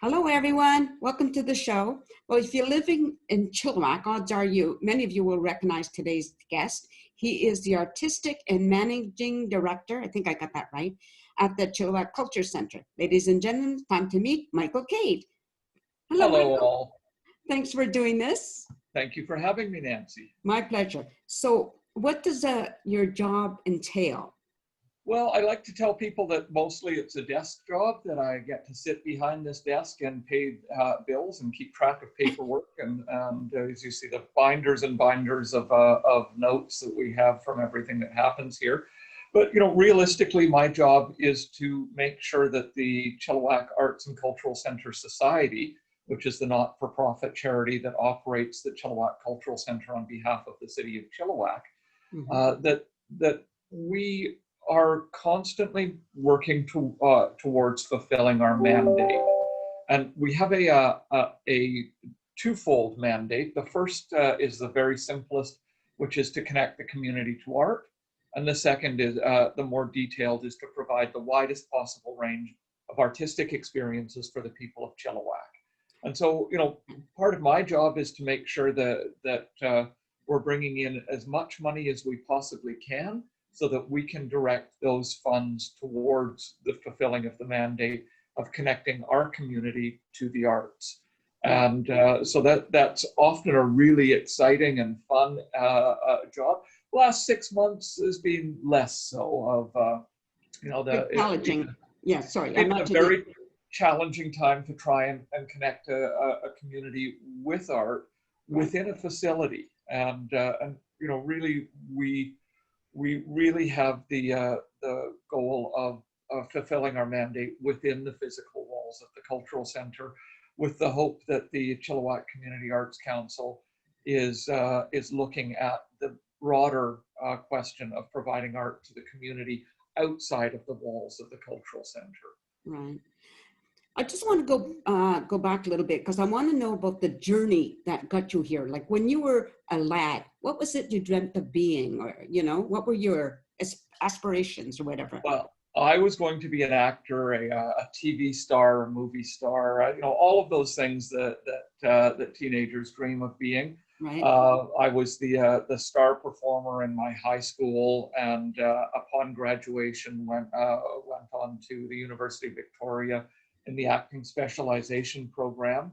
Hello, everyone. Welcome to the show. Well, if you're living in Chilliwack, odds are many of you will recognize today's guest. He is the artistic and managing director, I think I got that right, at the Chilliwack Culture Center. Ladies and gentlemen, time to meet Michael Cade. Hello, Michael. All. Thanks for doing this. Thank you for having me, Nancy. My pleasure. So what does your job entail? Well, I like to tell people that mostly it's a desk job, that I get to sit behind this desk and pay bills and keep track of paperwork. And as you see, the binders and binders of notes that we have from everything that happens here. But, realistically, my job is to make sure that the Chilliwack Arts and Cultural Center Society, which is the not-for-profit charity that operates the Chilliwack Cultural Center on behalf of the city of Chilliwack, that we are constantly working towards fulfilling our mandate. And we have a twofold mandate. The first is the very simplest, which is to connect the community to art. And the second is the more detailed, is to provide the widest possible range of artistic experiences for the people of Chilliwack. And so, part of my job is to make sure that we're bringing in as much money as we possibly can, so that we can direct those funds towards the fulfilling of the mandate of connecting our community to the arts. And so that's often a really exciting and fun job. The last 6 months has been less so of, challenging. It's a very challenging time to try and connect a community with art within a facility. And really we really have the goal of fulfilling our mandate within the physical walls of the cultural center, with the hope that the Chilliwack Community Arts Council is looking at the broader question of providing art to the community outside of the walls of the cultural center. Right. I just want to go back a little bit, because I want to know about the journey that got you here. Like when you were a lad, what was it you dreamt of being, or what were your aspirations or whatever? Well, I was going to be an actor, a TV star, a movie star, all of those things that teenagers dream of being. Right. I was the star performer in my high school, and upon graduation went on to the University of Victoria in the acting specialization program,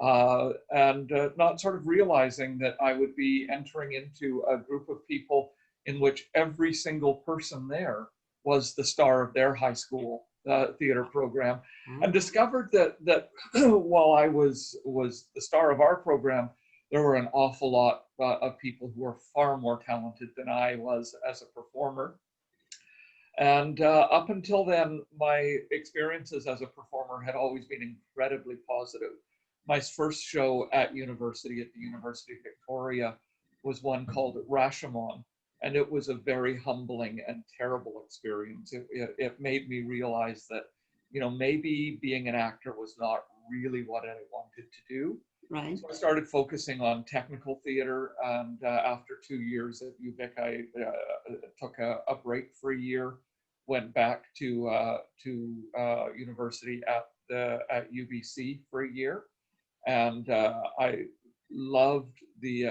and not sort of realizing that I would be entering into a group of people in which every single person there was the star of their high school theater program, and discovered that while I was the star of our program, there were an awful lot of people who were far more talented than I was as a performer. And up until then, my experiences as a performer had always been incredibly positive. My first show at the University of Victoria was one called Rashomon, and it was a very humbling and terrible experience. It made me realize that, maybe being an actor was not really what I wanted to do. Right. So I started focusing on technical theater, and after 2 years at UVic, I took a break for a year, went back to university at UBC for a year, and I loved the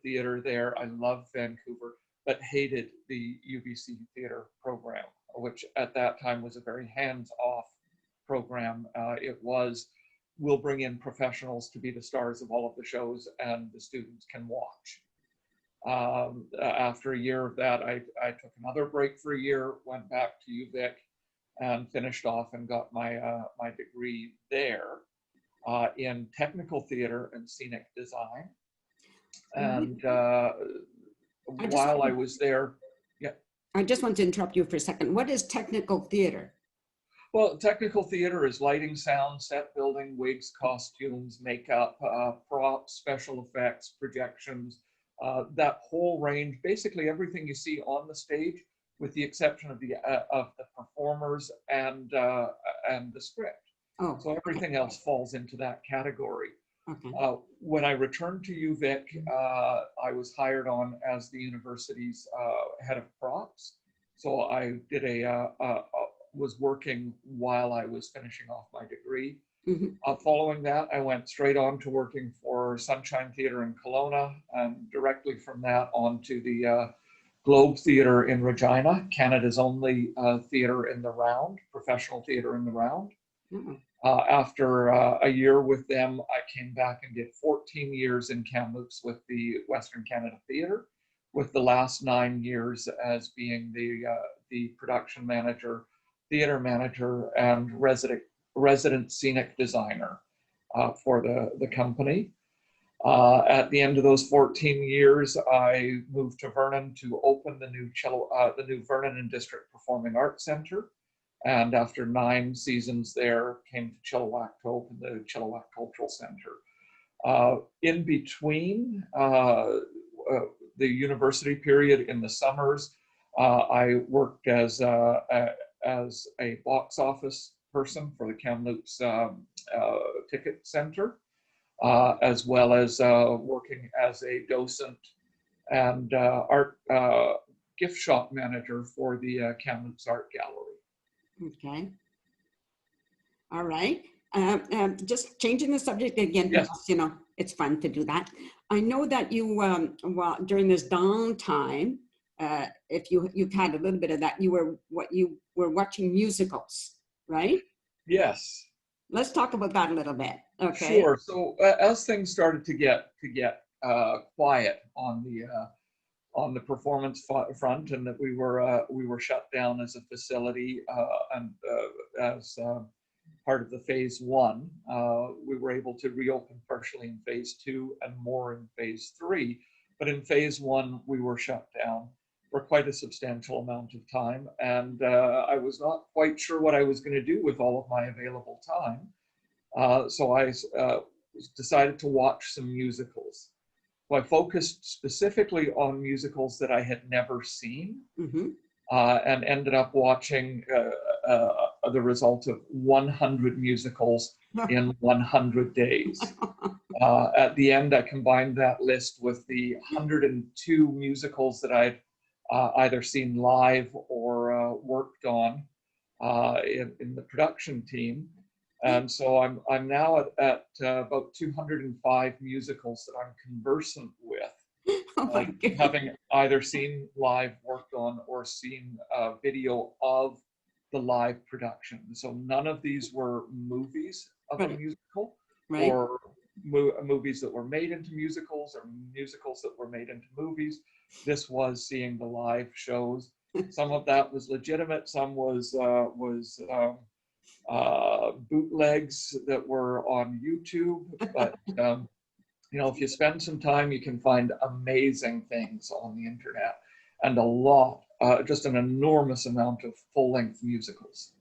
theater there. I loved Vancouver, but hated the UBC theater program, which at that time was a very hands-off program. It was, we'll bring in professionals to be the stars of all of the shows, and the students can watch. After a year of that, I took another break for a year, went back to UVic, and finished off and got my my degree there in technical theater and scenic design. And while I was there, I just want to interrupt you for a second. What is technical theater? Well, technical theater is lighting, sound, set building, wigs, costumes, makeup, props, special effects, projections, that whole range, basically everything you see on the stage, with the exception of the performers and the script. Oh, so everything else falls into that category. Okay. When I returned to UVic, I was hired on as the university's head of props. So I did was working while I was finishing off my degree. Mhm. Following that, I went straight on to working for Sunshine Theatre in Kelowna, and directly from that on to the Globe Theatre in Regina, Canada's only theatre in the round, professional theatre in the round. Oh. After a year with them, I came back and did 14 years in Kamloops with the Western Canada Theatre, with the last 9 years as being the production manager, theatre manager, and resident scenic designer for the company. At the end of those 14 years, I moved to Vernon to open the new Vernon and District Performing Arts Centre. And after 9 seasons there, came to Chilliwack to open the Chilliwack Cultural Centre. In between the university period in the summers, I worked as a box office person for the Kamloops Ticket Centre, as well as working as a docent and art gift shop manager for the Kamloops Art Gallery. Okay. All right. Just changing the subject again, Yes. because, you know, it's fun to do that. I know that you, well, during this downtime, if you've had a little bit of that, you were watching musicals, right? Yes. Let's talk about that a little bit. Okay. Sure. So as things started to get quiet on the performance front, and that we were shut down as a facility, and as part of the phase 1, we were able to reopen partially in phase 2 and more in phase 3. But in phase 1, we were shut down for quite a substantial amount of time, and I was not quite sure what I was going to do with all of my available time. So I decided to watch some musicals. So I focused specifically on musicals that I had never seen, Mm-hmm. And ended up watching the result of 100 musicals in 100 days. At the end, I combined that list with the 102 musicals that I'd either seen live or worked on in the production team. And so I'm now at about 205 musicals that I'm conversant with, Oh my goodness. having either seen live, worked on, or seen a video of the live production. So none of these were movies of a Right. musical, Right. or movies that were made into musicals, or musicals that were made into movies. This was seeing the live shows. Some of that was legitimate. Some was bootlegs that were on YouTube, but you know, if you spend some time, you can find amazing things on the internet, and a lot, just an enormous amount of full-length musicals.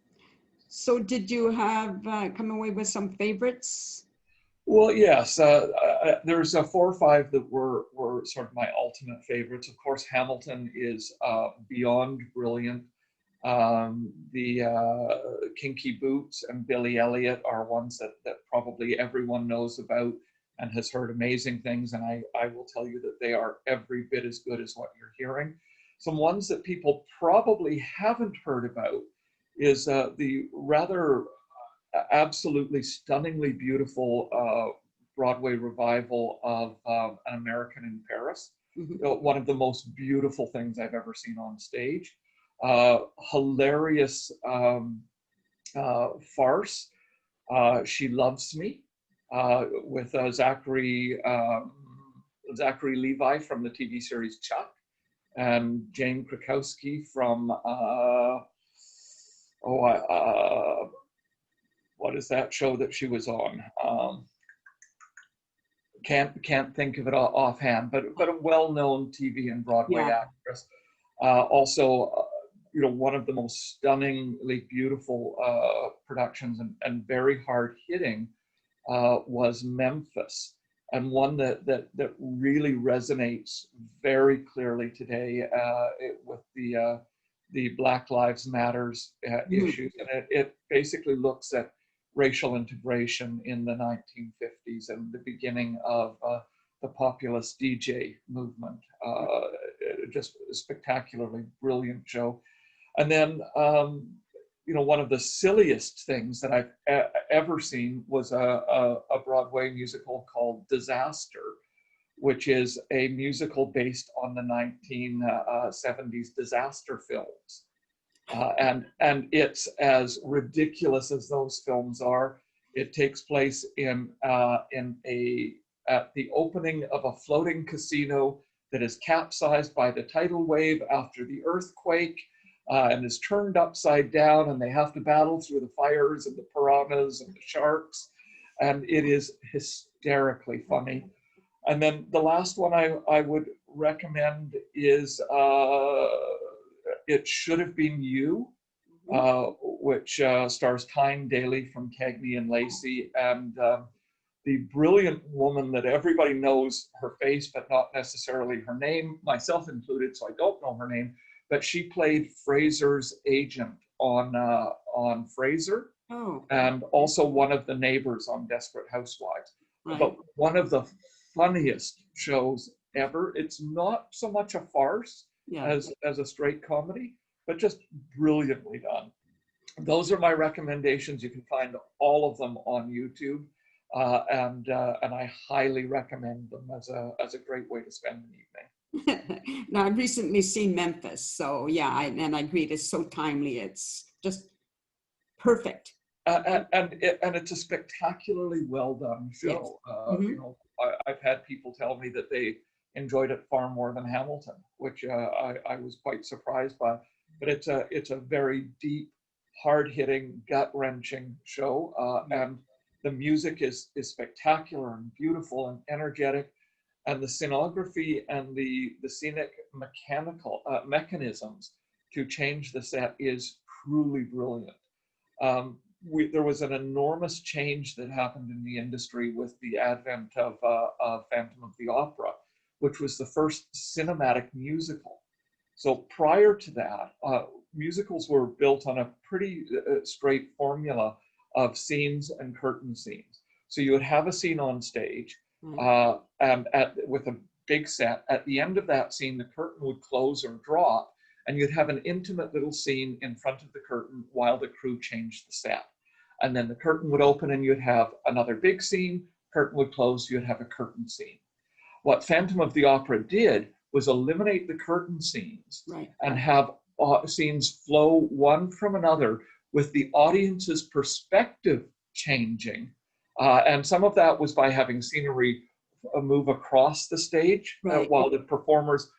So did you have come away with some favorites? Well, yes, there's 4 or 5 that were sort of my ultimate favorites. Of course, Hamilton is beyond brilliant. The Kinky Boots and Billy Elliot are ones that probably everyone knows about and has heard amazing things, and I will tell you that they are every bit as good as what you're hearing. Some ones that people probably haven't heard about is the rather absolutely stunningly beautiful Broadway revival of An American in Paris. Mm-hmm. One of the most beautiful things I've ever seen on stage. Hilarious farce, She Loves Me, with Zachary Levi from the TV series Chuck, and Jane Krakowski from what is that show that she was on? Can't think of it offhand, but a well-known TV and Broadway actress. Also, you know, one of the most stunningly beautiful productions and very hard-hitting was Memphis, and one that really resonates very clearly today with the Black Lives Matters issues, and it basically looks at racial integration in the 1950s and the beginning of the populist DJ movement. Just a spectacularly brilliant show. And then, one of the silliest things that I've ever seen was a Broadway musical called Disaster, which is a musical based on the 1970s disaster films. And it's as ridiculous as those films are. It takes place at the opening of a floating casino that is capsized by the tidal wave after the earthquake, and is turned upside down, and they have to battle through the fires and the piranhas and the sharks, and it is hysterically funny. And then the last one I would recommend is It Should Have Been You, which stars Tyne Daly from Cagney and Lacey, and the brilliant woman that everybody knows her face, but not necessarily her name, myself included, so I don't know her name, but she played Fraser's agent on Fraser, and also one of the neighbors on Desperate Housewives. Right. But one of the funniest shows ever. It's not so much a farce as a straight comedy, but just brilliantly done. Those are my recommendations. You can find all of them on YouTube, and I highly recommend them as a great way to spend an evening. Now, I've recently seen Memphis, so yeah, I agree. It's so timely. It's just perfect. And it's a spectacularly well done show. Yes. I've had people tell me that they enjoyed it far more than Hamilton, which I was quite surprised by. But it's a very deep, hard-hitting, gut-wrenching show, and the music is spectacular and beautiful and energetic, and the scenography and the scenic mechanical mechanisms to change the set is truly brilliant. There was an enormous change that happened in the industry with the advent of Phantom of the Opera, which was the first cinematic musical. So prior to that, musicals were built on a pretty straight formula of scenes and curtain scenes. So you would have a scene on stage, and with a big set. At the end of that scene, the curtain would close or drop, and you'd have an intimate little scene in front of the curtain while the crew changed the set. And then the curtain would open and you'd have another big scene, curtain would close, you'd have a curtain scene. What Phantom of the Opera did was eliminate the curtain scenes and have scenes flow one from another with the audience's perspective changing. And some of that was by having scenery move across the stage while the performers,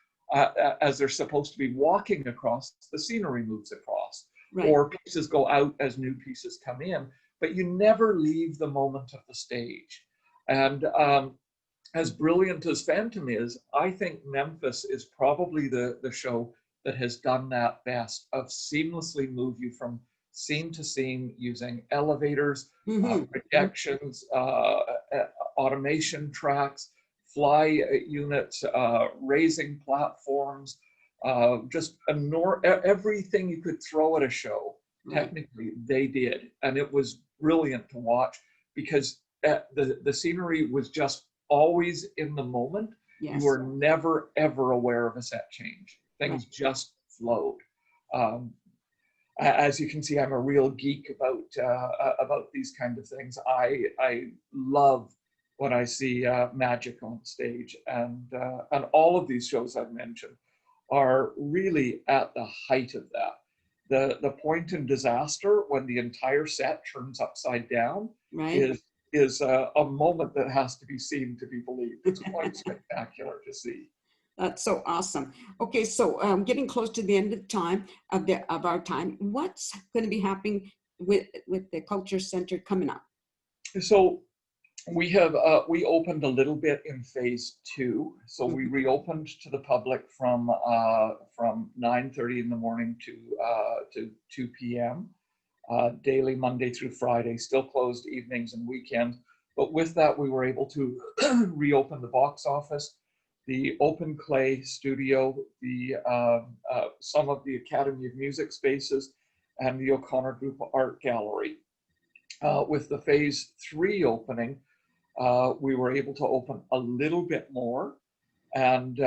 as they're supposed to be walking across, the scenery moves across. Or pieces go out as new pieces come in, but you never leave the moment of the stage. And as brilliant as Phantom is, I think Memphis is probably the show that has done that best, of seamlessly move you from scene to scene using elevators, projections, automation tracks, fly units, raising platforms, just everything you could throw at a show, technically, they did. And it was brilliant to watch because the scenery was just always in the moment. Yes. You were never, ever aware of a set change. Things just flowed. As you can see, I'm a real geek about these kind of things. I love when I see magic on stage, and all of these shows I've mentioned are really at the height of that. The point in Disaster when the entire set turns upside down is a moment that has to be seen to be believed. It's quite spectacular to see. That's so awesome. Okay, so getting close to the end of our time, what's going to be happening with the Culture Center coming up? So we opened a little bit in phase 2. So we reopened to the public from 9:30 in the morning to 2 p.m. Daily, Monday through Friday, still closed evenings and weekends. But with that, we were able to reopen the box office, the Open Clay Studio, the some of the Academy of Music spaces, and the O'Connor Group Art Gallery. With the phase 3 opening, we were able to open a little bit more. And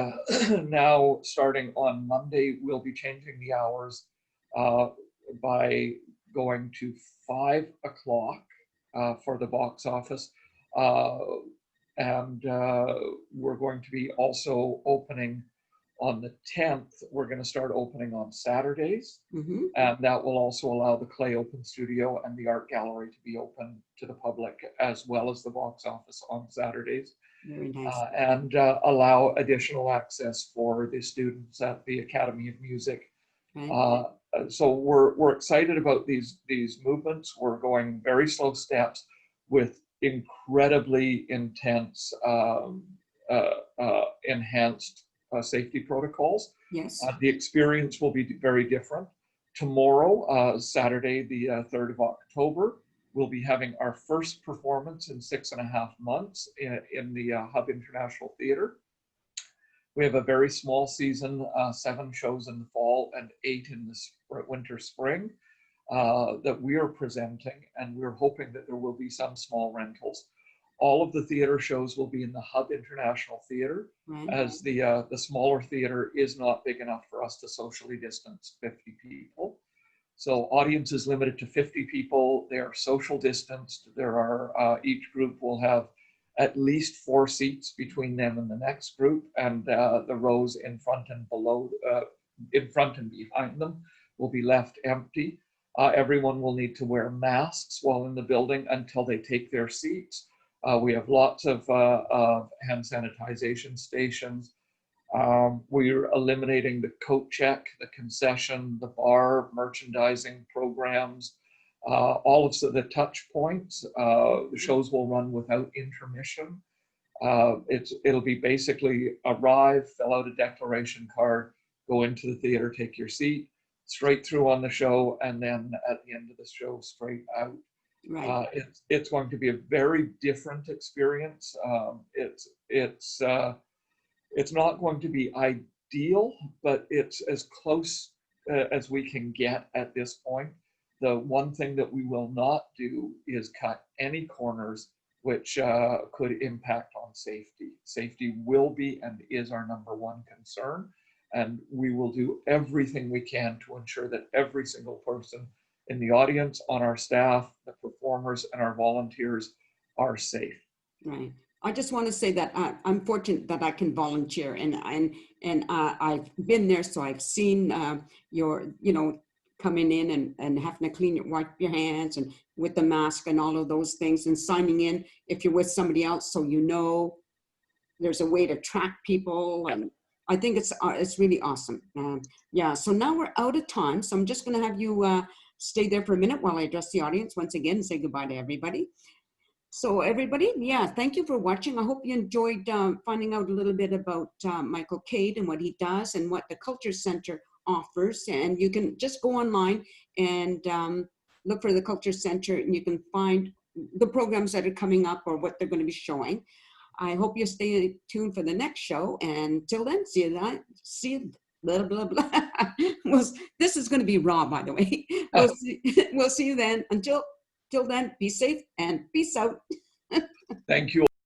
now, starting on Monday, we'll be changing the hours by going to 5 o'clock for the box office. And we're going to be also opening on the 10th. We're going to start opening on Saturdays. Mm-hmm. And that will also allow the Clay Open Studio and the Art Gallery to be open to the public, as well as the box office on Saturdays. Very nice. And allow additional access for the students at the Academy of Music. Right. So we're excited about these movements. We're going very slow steps with incredibly intense, enhanced safety protocols. Yes. The experience will be very different. Tomorrow, Saturday, the 3rd of October, we'll be having our first performance in 6.5 months in the Hub International Theatre. We have a very small season, 7 shows in the fall and 8 in the winter, spring, that we are presenting, and we're hoping that there will be some small rentals. All of the theater shows will be in the Hub International Theatre, Right. as the smaller theater is not big enough for us to socially distance 50 people. So audience is limited to 50 people. They are social distanced. There are, each group will have at least 4 seats between them and the next group, and the rows in front and below, in front and behind them will be left empty. Everyone will need to wear masks while in the building until they take their seats. We have lots of hand sanitization stations. We're eliminating the coat check, the concession, the bar, merchandising programs, all of the touch points. The shows will run without intermission. It'll be basically arrive, fill out a declaration card, go into the theater, take your seat, straight through on the show, and then at the end of the show, straight out. Right. It's going to be a very different experience. It's not going to be ideal, but it's as close as we can get at this point. The one thing that we will not do is cut any corners which could impact on safety. Safety will be and is our #1 concern, and we will do everything we can to ensure that every single person in the audience, on our staff, the performers, and our volunteers are safe. Right. I just want to say that I'm fortunate that I can volunteer, and I've been there, so I've seen your, coming in and having to wipe your hands and with the mask and all of those things, and signing in if you're with somebody else, so there's a way to track people, and I think it's really awesome. Yeah. So now we're out of time, so I'm just going to have you stay there for a minute while I address the audience once again and say goodbye to everybody. So everybody, yeah, thank you for watching. I hope you enjoyed finding out a little bit about Michael Cade and what he does and what the Culture Center offers. And you can just go online and look for the Culture Center, and you can find the programs that are coming up or what they're going to be showing. I hope you stay tuned for the next show. And till then, see you. Blah, blah, blah. This is going to be raw, by the way. We'll see you then. Till then, be safe and peace out. Thank you all.